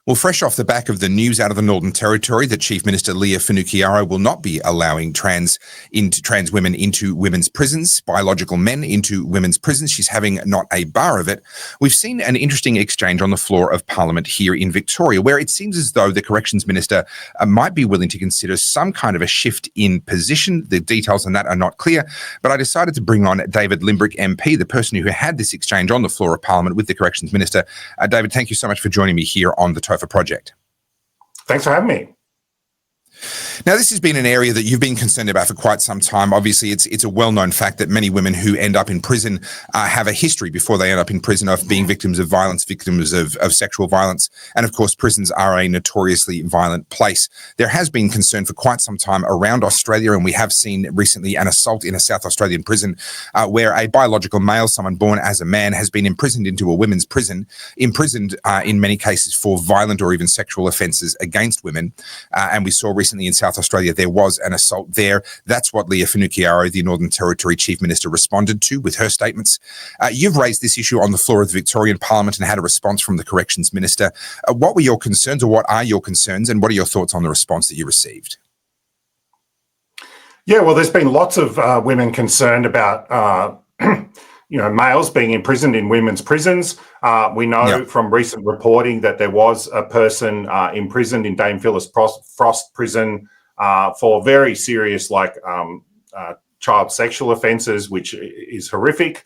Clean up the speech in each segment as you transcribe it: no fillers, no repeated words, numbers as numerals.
Well, fresh off the back of the news out of the Northern Territory that Chief Minister Leah Finocchiaro will not be allowing trans women into women's prisons, biological men into women's prisons. She's having not a bar of it. We've seen an interesting exchange on the floor of Parliament here in Victoria, where it seems as though the Corrections Minister might be willing to consider some kind of a shift in position. The details on that are not clear, but I decided to bring on David Limbrick MP, the person who had this exchange on the floor of Parliament with the Corrections Minister. David, thank you so much for joining me here on the Topher Project. Thanks for having me. Now, this has been an area that you've been concerned about for quite some time. Obviously, it's a well-known fact that many women who end up in prison have a history before they end up in prison of being victims of violence, victims of sexual violence. And of course, prisons are a notoriously violent place. There has been concern for quite some time around Australia, and we have seen recently an assault in a South Australian prison where a biological male, someone born as a man, has been imprisoned into a women's prison, imprisoned in many cases for violent or even sexual offences against women. And we saw recently in South Australia there was an assault there. That's what Leah Finocchiaro, the Northern Territory Chief Minister, responded to with her statements. You've raised this issue on the floor of the Victorian Parliament and had a response from the Corrections Minister. What were your concerns, or what are your concerns, and what are your thoughts on the response that you received? Yeah, well, there's been lots of women concerned about males being imprisoned in women's prisons. We know from recent reporting that there was a person imprisoned in Dame Phyllis Frost prison for very serious, child sexual offences, which is horrific.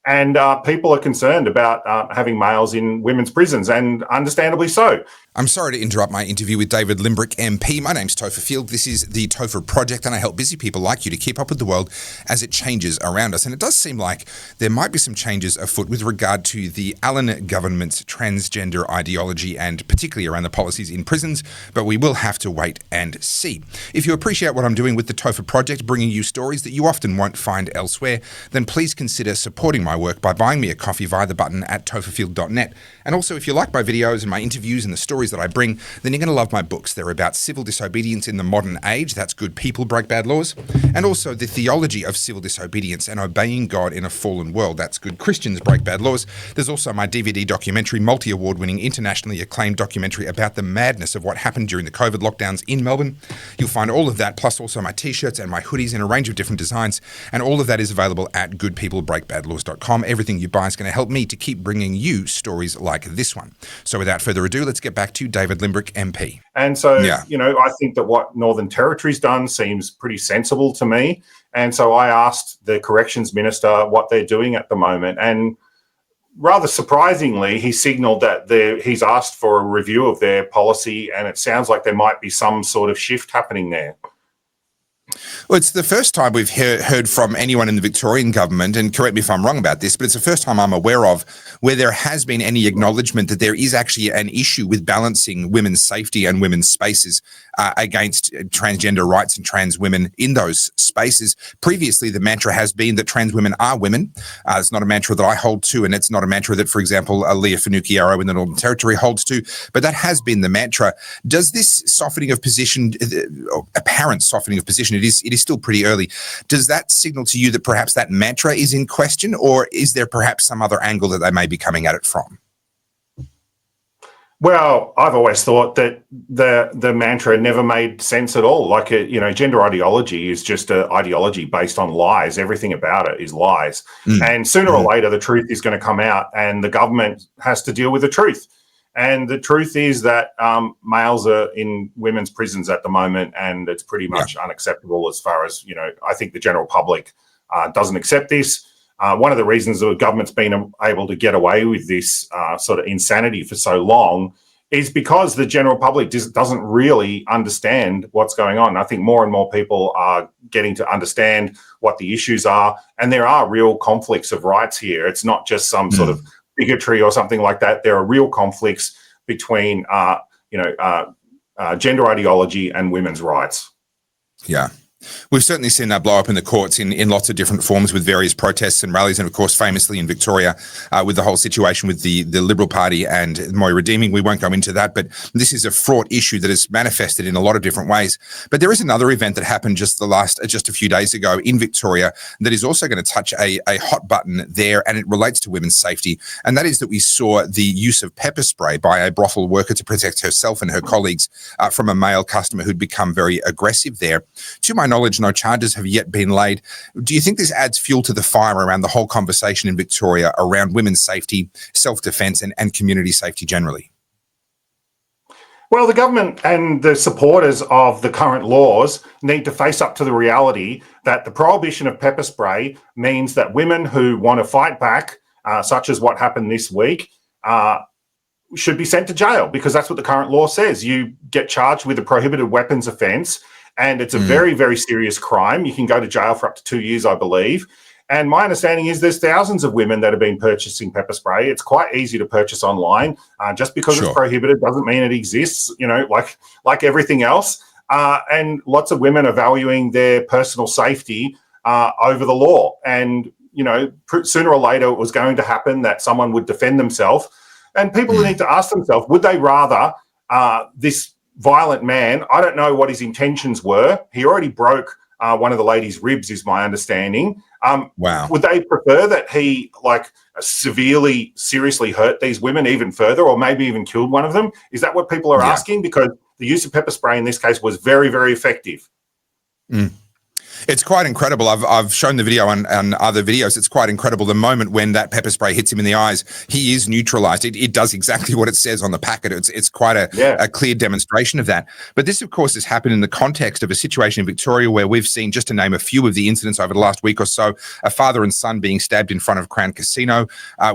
And people are concerned about having males in women's prisons, and understandably so. I'm sorry to interrupt my interview with David Limbrick MP. My name's Topher Field. This is the Topher Project, and I help busy people like you to keep up with the world as it changes around us. And it does seem like there might be some changes afoot with regard to the Allan government's transgender ideology, and particularly around the policies in prisons, but we will have to wait and see. If you appreciate what I'm doing with the Topher Project, bringing you stories that you often won't find elsewhere, then please consider supporting my work by buying me a coffee via the button at topherfield.net. And also, if you like my videos and my interviews and the stories that I bring, then you're going to love my books. They're about civil disobedience in the modern age. That's Good People Break Bad Laws. And also the theology of civil disobedience and obeying God in a fallen world. That's Good Christians Break Bad Laws. There's also my DVD documentary, multi-award winning, internationally acclaimed documentary about the madness of what happened during the COVID lockdowns in Melbourne. You'll find all of that, plus also my t-shirts and my hoodies in a range of different designs. And all of that is available at goodpeoplebreakbadlaws.com. Everything you buy is going to help me to keep bringing you stories like this one. So without further ado, let's get back to David Limbrick MP. And so, I think that what Northern Territory's done seems pretty sensible to me. And so I asked the Corrections Minister what they're doing at the moment. And rather surprisingly, he signalled that he's asked for a review of their policy, and it sounds like there might be some sort of shift happening there. Well, it's the first time we've heard from anyone in the Victorian Government, and correct me if I'm wrong about this, but it's the first time I'm aware of where there has been any acknowledgement that there is actually an issue with balancing women's safety and women's spaces against transgender rights and trans women in those spaces. Previously, the mantra has been that trans women are women. It's not a mantra that I hold to, and it's not a mantra that, for example, Leah Finocchiaro in the Northern Territory holds to, but that has been the mantra. Does this softening of position, apparent softening of position, it is still pretty early, does that signal to you that perhaps that mantra is in question, or is there perhaps some other angle that they may be coming at it from? Well, I've always thought that the mantra never made sense at all. Gender ideology is just an ideology based on lies. Everything about it is lies. And sooner or later, the truth is going to come out, and the government has to deal with the truth. And the truth is that males are in women's prisons at the moment, and it's pretty much unacceptable as far as, I think the general public doesn't accept this. One of the reasons the government's been able to get away with this sort of insanity for so long is because the general public doesn't really understand what's going on. I think more and more people are getting to understand what the issues are, and there are real conflicts of rights here. It's not just some sort of bigotry or something like that. There are real conflicts between, gender ideology and women's rights. Yeah. We've certainly seen that blow up in the courts in lots of different forms with various protests and rallies, and of course famously in Victoria with the whole situation with the Liberal Party and Moy Redeeming. We won't go into that, but this is a fraught issue that has manifested in a lot of different ways. But there is another event that happened just a few days ago in Victoria that is also going to touch a hot button there, and it relates to women's safety, and that is that we saw the use of pepper spray by a brothel worker to protect herself and her colleagues from a male customer who'd become very aggressive there. To my knowledge, no charges have yet been laid. Do you think this adds fuel to the fire around the whole conversation in Victoria around women's safety, self-defence and community safety generally? Well, the government and the supporters of the current laws need to face up to the reality that the prohibition of pepper spray means that women who want to fight back, such as what happened this week, should be sent to jail, because that's what the current law says. You get charged with a prohibited weapons offence, and it's a very, very serious crime. You can go to jail for up to 2 years, I believe. And my understanding is there's thousands of women that have been purchasing pepper spray. It's quite easy to purchase online. Just because it's prohibited doesn't mean it exists, like everything else. And lots of women are valuing their personal safety over the law. And, sooner or later it was going to happen that someone would defend themselves. And people need to ask themselves, would they rather this violent man, I don't know what his intentions were. He already broke one of the lady's ribs, is my understanding. Wow. Would they prefer that he seriously hurt these women even further, or maybe even killed one of them? Is that what people are asking? Because the use of pepper spray in this case was very, very effective. It's quite incredible. I've shown the video on other videos. It's quite incredible. The moment when that pepper spray hits him in the eyes, he is neutralized. It does exactly what it says on the packet. It's quite a clear demonstration of that. But this, of course, has happened in the context of a situation in Victoria where we've seen, just to name a few of the incidents over the last week or so, a father and son being stabbed in front of Crown Casino.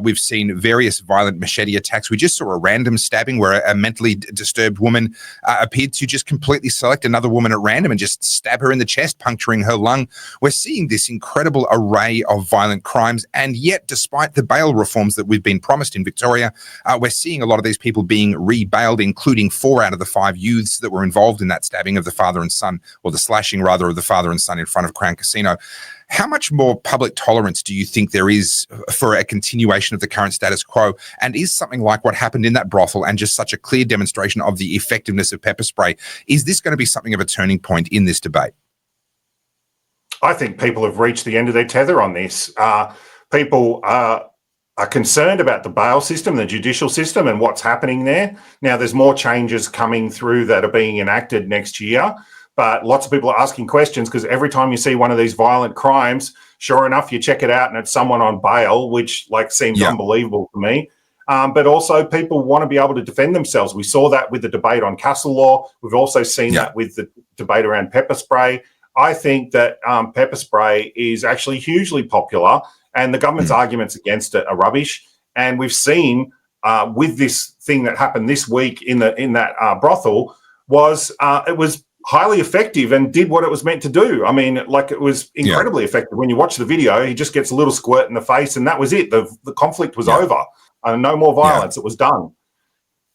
We've seen various violent machete attacks. We just saw a random stabbing where a mentally disturbed woman appeared to just completely select another woman at random and just stab her in the chest, puncturing her lung. We're seeing this incredible array of violent crimes, and yet, despite the bail reforms that we've been promised in Victoria, we're seeing a lot of these people being re-bailed, including 4 out of the 5 youths that were involved in that stabbing of the father and son, or the slashing rather of the father and son in front of Crown Casino. How much more public tolerance do you think there is for a continuation of the current status quo? And is something like what happened in that brothel, and just such a clear demonstration of the effectiveness of pepper spray, is this going to be something of a turning point in this debate? I think people have reached the end of their tether on this. People are concerned about the bail system, the judicial system, and what's happening there. Now, there's more changes coming through that are being enacted next year, but lots of people are asking questions, because every time you see one of these violent crimes, sure enough, you check it out and it's someone on bail, which seems unbelievable to me. But also people want to be able to defend themselves. We saw that with the debate on castle law. We've also seen that with the debate around pepper spray. I think that pepper spray is actually hugely popular, and the government's arguments against it are rubbish. And we've seen with this thing that happened this week in that brothel it was highly effective and did what it was meant to do. I mean, it was incredibly effective. When you watch the video, he just gets a little squirt in the face, and that was it. The conflict was over. No more violence. It was done.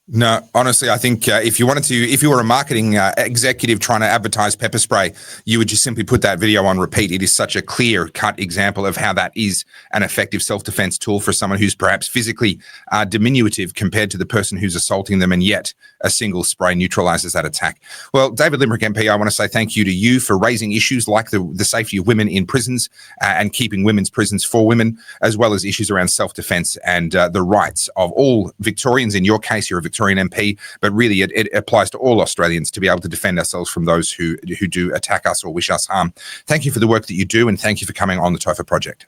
No, honestly, I think if you were a marketing executive trying to advertise pepper spray, you would just simply put that video on repeat. It is such a clear-cut example of how that is an effective self-defense tool for someone who's perhaps physically diminutive compared to the person who's assaulting them, and yet a single spray neutralizes that attack. Well, David Limbrick MP, I want to say thank you to you for raising issues like the safety of women in prisons and keeping women's prisons for women, as well as issues around self-defense and the rights of all Victorians. In your case, you're a Victorian MP, but really it applies to all Australians to be able to defend ourselves from those who do attack us or wish us harm. Thank you for the work that you do, and thank you for coming on the Topher Project.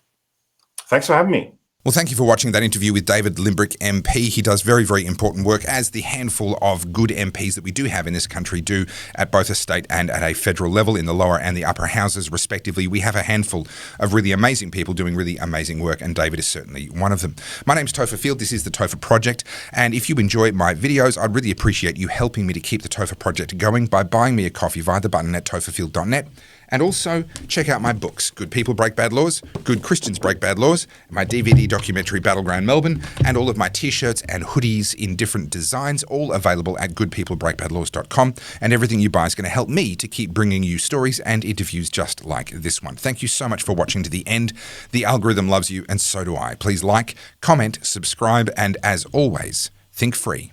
Thanks for having me. Well, thank you for watching that interview with David Limbrick MP. He does very, very important work, as the handful of good MPs that we do have in this country do, at both a state and at a federal level, in the lower and the upper houses, respectively. We have a handful of really amazing people doing really amazing work, and David is certainly one of them. My name's Topher Field. This is the Topher Project, and if you enjoy my videos, I'd really appreciate you helping me to keep the Topher Project going by buying me a coffee via the button at topherfield.net. And also check out my books, Good People Break Bad Laws, Good Christians Break Bad Laws, my DVD documentary Battleground Melbourne, and all of my t-shirts and hoodies in different designs, all available at goodpeoplebreakbadlaws.com. And everything you buy is going to help me to keep bringing you stories and interviews just like this one. Thank you so much for watching to the end. The algorithm loves you, and so do I. Please like, comment, subscribe, and as always, think free.